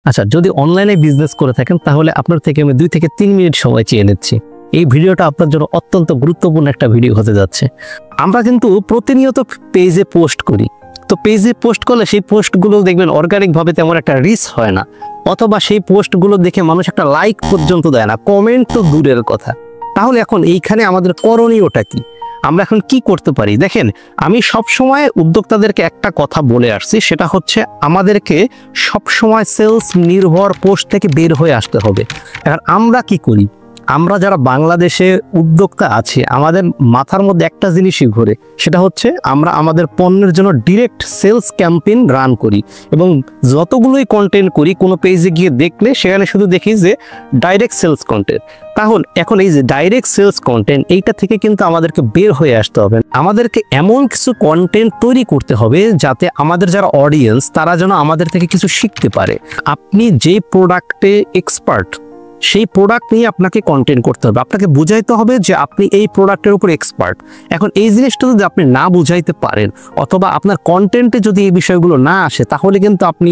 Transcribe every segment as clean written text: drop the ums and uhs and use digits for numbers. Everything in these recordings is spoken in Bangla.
আচ্ছা, যদি অনলাইনে বিজনেস করে থাকেন তাহলে আপনার থেকে আমি 2 থেকে 3 মিনিট সময় চেয়ে নিচ্ছি। এই ভিডিওটা আপনার জন্য অত্যন্ত গুরুত্বপূর্ণ একটা ভিডিও হতে যাচ্ছে। আমরা কিন্তু প্রতিনিয়ত পেজে পোস্ট করি, তো পেজে পোস্ট করলে সেই পোস্টগুলো দেখবেন অর্গানিকভাবে তেমন একটা রিচ হয় না, অথবা সেই পোস্টগুলো দেখে মানুষ একটা লাইক পর্যন্ত দেয় না, কমেন্ট তো দূরের কথা। তাহলে এখন এইখানে আমাদের করণীয়টা কি? আমরা এখন কি করতে পারি? দেখেন, আমি সবসময় উদ্যোক্তাদেরকে একটা কথা বলে আসছি, সেটা হচ্ছে আমাদেরকে সবসময় সেলস নির্ভর পোস্ট থেকে বের হয়ে আসতে হবে। এখন আমরা কি করি? আমরা যারা বাংলাদেশে উদ্যোক্তা আছি, আমাদের মাথার মধ্যে একটা জিনিসই ঘোরে, সেটা হচ্ছে আমরা আমাদের পণ্যের জন্য ডিরেক্ট সেলস ক্যাম্পেইন রান করি এবং যতগুলোই কন্টেন্ট করি কোনো পেজে গিয়ে দেখলে সেখানে শুধু দেখি যে ডাইরেক্ট সেলস কন্টেন্ট। তাহলে এখন এই যে ডাইরেক্ট সেলস কন্টেন্ট, এইটা থেকে কিন্তু আমাদেরকে বের হয়ে আসতে হবে। আমাদেরকে এমন কিছু কন্টেন্ট তৈরি করতে হবে যাতে আমাদের যারা অডিয়েন্স তারা যেন আমাদের থেকে কিছু শিখতে পারে। আপনি যে প্রোডাক্টে এক্সপার্ট, সেই প্রোডাক্ট নিয়ে আপনাকে কন্টেন্ট করতে হবে, আপনাকে বুঝাইতে হবে যে আপনি এই প্রোডাক্টের উপর এক্সপার্ট। এখন এই জিনিসটা যদি আপনি না বুঝাইতে পারেন অথবা আপনার কন্টেন্টে যদি এই বিষয়গুলো না আসে, তাহলে কিন্তু আপনি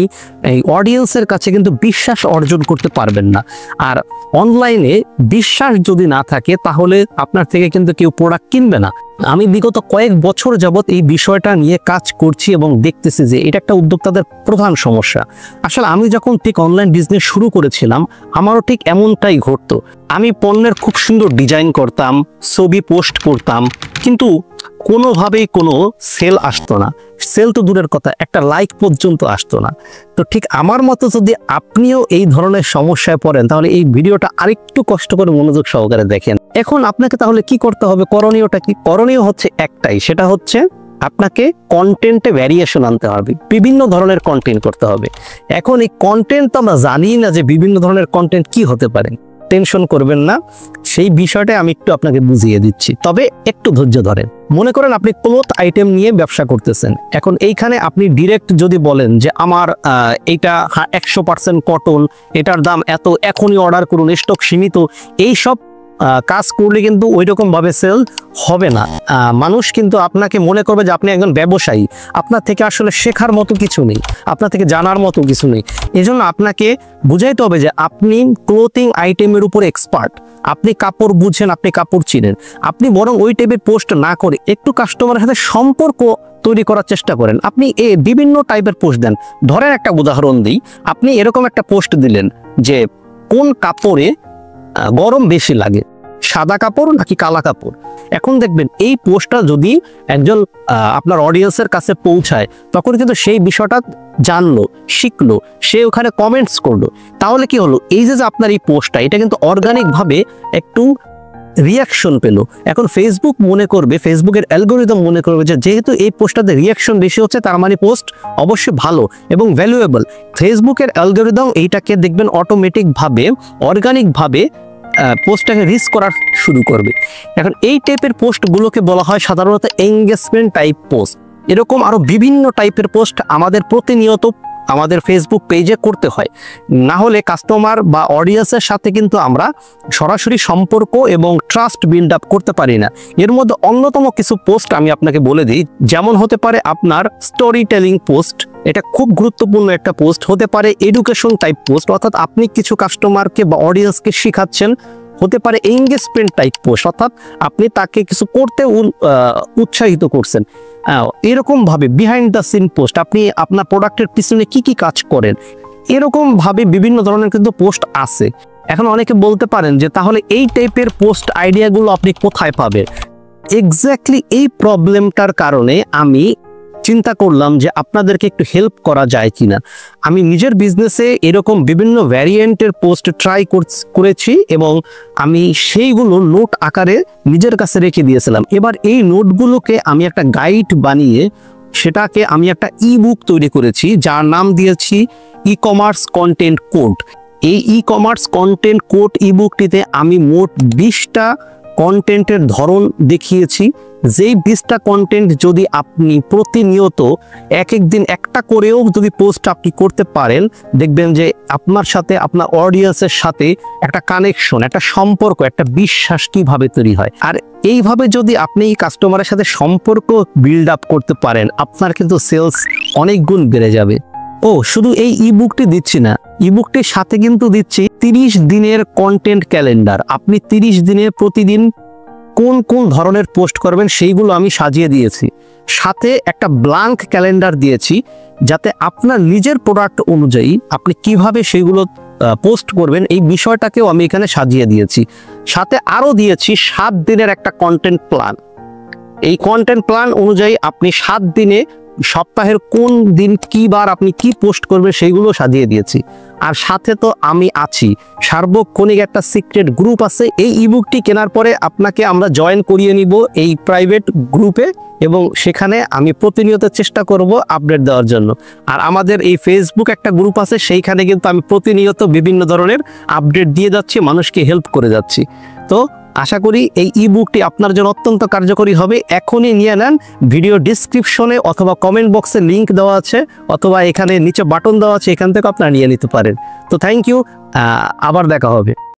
এই অডিয়েন্সের কাছে কিন্তু বিশ্বাস অর্জন করতে পারবেন না। আর অনলাইনে বিশ্বাস যদি না থাকে তাহলে আপনার থেকে কিন্তু কেউ প্রোডাক্ট কিনবে না। আমি বিগত কয়েক বছর যাবত এই বিষয়টা নিয়ে কাজ করছি এবং দেখতেছি যে এটা একটা উদ্যোক্তাদের প্রধান সমস্যা। আসলে আমি যখন ঠিক অনলাইন বিজনেস শুরু করেছিলাম আমারও ঠিক এমনটাই ঘটতো। আমি পণ্যের খুব সুন্দর ডিজাইন করতাম, ছবি পোস্ট করতাম, কিন্তু কোনোভাবেই কোনো সেল আসতো না। সেল তো দূরের কথা, একটা লাইক পর্যন্ত আসতো না। তো ঠিক আমার মতো যদি আপনিও এই ধরনের সমস্যায় পড়েন তাহলে এই ভিডিওটা আরেকটু কষ্ট করে মনোযোগ সহকারে দেখেন। এখন আপনাকে তাহলে কি করতে হবে? করণীয়টা কি? করণীয় হচ্ছে একটাই, সেটা হচ্ছে আপনাকে কন্টেন্টে ভ্যারিয়েশন আনতে হবে, বিভিন্ন ধরনের কন্টেন্ট করতে হবে। এখন এই কন্টেন্ট তো আমরা জানি না যে বিভিন্ন ধরনের কন্টেন্ট কি হতে পারে। টেনশন করবেন না, সেই বিষয়টা আমি একটু আপনাকে বুঝিয়ে দিচ্ছি, তবে একটু ধৈর্য ধরেন। মনে করেন আপনি ক্লথ আইটেম নিয়ে ব্যবসা করতেছেন। এখন এইখানে আপনি ডিরেক্ট যদি বলেন যে আমার এইটা 100% কটন, এটার দাম এত, এখনই অর্ডার করুন, স্টক সীমিত, এইসব কাজ করলে কিন্তু ওই রকম ভাবে সেল হবে না। মানুষ কিন্তু আপনাকে মনে করবে যে আপনি একজন ব্যবসায়ী, আপনার থেকে আসলে শেখার মতো কিছু নেই, আপনার থেকে জানার মতো কিছু নেই। এজন্য আপনাকে বুঝাইতে হবে যে আপনি ক্লোথিং আইটেমের উপর এক্সপার্ট, আপনি কাপড় বুঝেন, আপনি কাপড় চিনেন। আপনি বরং ওই টাইপের পোস্ট না করে একটু কাস্টমারের সাথে সম্পর্ক তৈরি করার চেষ্টা করেন। আপনি বিভিন্ন টাইপের পোস্ট দেন। ধরেন একটা উদাহরণ দিই, আপনি এরকম একটা পোস্ট দিলেন যে কোন কাপড়ে গরম বেশি লাগে, সাদা কাপড় নাকি কালা কাপড়। এখন দেখবেন এই পোস্টটা যদি একজন আপনার অডিয়েন্সের কাছে পৌঁছায় তখন কিন্তু সেই বিষয়টা জানলো, শিখলো, সে ওখানে কমেন্টস করলো। তাহলে কি হলো? এই যে আপনার এই পোস্টটা, এটা কিন্তু অর্গানিক ভাবে একটু রিয়াকশন পেলো। এখন ফেসবুক মনে করবে, ফেসবুকের অ্যালগোরিদম মনে করবে যে যেহেতু এই পোস্টটাতে রিয়াকশন বেশি হচ্ছে তার মানে পোস্ট অবশ্যই ভালো এবং ভ্যালুয়েবল। ফেসবুকের অ্যালগোরিদম এইটাকে দেখবেন অটোমেটিক ভাবে, অর্গানিক ভাবে পোস্টটাকে রিচ করার শুরু করবে। এখন এই টাইপের পোস্টগুলোকে বলা হয় সাধারণত এঙ্গেজমেন্ট টাইপ পোস্ট। এরকম আরো বিভিন্ন টাইপের পোস্ট আমাদের প্রতিনিয়ত আমাদের ফেসবুক পেজে করতে হয়, না হলে কাস্টমার বা অডিয়েন্সের সাথে কিন্তু আমরা সরাসরি সম্পর্ক এবং ট্রাস্ট বিল্ড আপ করতে পারি না। এর মধ্যে অন্যতম কিছু পোস্ট আমি আপনাকে বলে দিই, যেমন হতে পারে আপনার স্টোরি টেলিং পোস্ট, এটা খুব গুরুত্বপূর্ণ একটা পোস্ট। হতে পারে এডুকেশন টাইপ পোস্ট, অর্থাৎ আপনি কিছু কাস্টমারকে বা অডিয়েন্সকে শিখাচ্ছেন। হতে পারে এঙ্গেজমেন্ট টাইপ পোস্ট, অর্থাৎ আপনি তাকে কিছু করতে উৎসাহিত করছেন। এরকম ভাবে বিহাইন্ড দ্য সিন পোস্ট, আপনি আপনার প্রোডাক্টের পিছনে কি কি কাজ করেন, এরকম ভাবে বিভিন্ন ধরনের কিন্তু পোস্ট আছে। এখন অনেকে বলতে পারেন যে তাহলে এই টাইপের পোস্ট আইডিয়াগুলো আপনি কোথায় পাবেন? এক্স্যাক্টলি এই প্রবলেমটার কারণে আমি চিন্তা করলাম যে আপনাদেরকে একটু হেল্প করা যায় কিনা। আমি নিজের বিজনেসে এরকম বিভিন্ন ভ্যারিয়েন্টের পোস্ট ট্রাই করেছি এবং আমি সেইগুলো নোট আকারে নিজের কাছে রেখে দিয়েছিলাম। এবার এই নোটগুলোকে আমি একটা গাইড বানিয়ে সেটাকে আমি একটা ই-বুক তৈরি করেছি, যার নাম দিয়েছি ই কমার্স কন্টেন্ট কোড। এই ই কমার্স কন্টেন্ট কোড ই-বুকটিতে আমি মোট 20টা কন্টেন্টের ধরন দেখিয়েছি। যেই 20টা কন্টেন্ট যদি আপনি প্রতিনিয়ত এক দিন একটা করেও যদি পোস্ট আপনি করতে পারেন, দেখবেন যে আপনার সাথে আপনার অডিয়েন্সের সাথে একটা কানেকশন, একটা সম্পর্ক, একটা বিশ্বাস কিভাবে তৈরি হয়। আর এইভাবে যদি আপনি কাস্টমারের সাথে সম্পর্ক বিল্ড আপ করতে পারেন, আপনার কিন্তু সেলস অনেক গুণ বেড়ে যাবে। ও শুধু এই ইবুকটি দিচ্ছি না, ইবুকটির সাথে কিন্তু দিচ্ছি 30 দিনের কন্টেন্ট ক্যালেন্ডার। আপনি 30 দিনে প্রতিদিন কোন কোন ধরনের পোস্ট করবেন সেইগুলো আমি সাজিয়ে দিয়েছি। সাথে একটা ব্ল্যাঙ্ক ক্যালেন্ডার দিয়েছি, যাতে আপনার নিজের প্রোডাক্ট অনুযায়ী আপনি কিভাবে সেগুলো পোস্ট করবেন এই বিষয়টাকেও আমি এখানে সাজিয়ে দিয়েছি। সাথে আরও দিয়েছি 7 দিনের একটা কন্টেন্ট প্ল্যান। এই কন্টেন্ট প্ল্যান অনুযায়ী আপনি 7 দিনে সপ্তাহের কোন দিন কি বার আপনি কি পোস্ট করবেন সেইগুলো সাজিয়ে দিয়েছি। আর সাথে তো আমি আছি, সার্বক্ষণিক একটা সিক্রেট গ্রুপ আছে। এই ইবুকটি কেনার পরে আপনাকে আমরা জয়েন করিয়ে নিব এই প্রাইভেট গ্রুপে, এবং সেখানে আমি প্রতিনিয়ত চেষ্টা করব আপডেট দেওয়ার জন্য। আর আমাদের এই ফেসবুক একটা গ্রুপ আছে, সেইখানে কিন্তু আমি প্রতিনিয়ত বিভিন্ন ধরনের আপডেট দিয়ে যাচ্ছি, মানুষকে হেল্প করে যাচ্ছি। তো আশা করি এই ইবুকটি আপনার জন্য অত্যন্ত কার্যকরী হবে। এখনই নিয়ে নেন। ভিডিও ডিসক্রিপশনে অথবা কমেন্ট বক্সে লিংক দেওয়া আছে, অথবা এখানে নিচে বাটন দেওয়া আছে, এখান থেকে আপনারা নিয়ে নিতে পারেন। তো থ্যাংক ইউ, আবার দেখা হবে।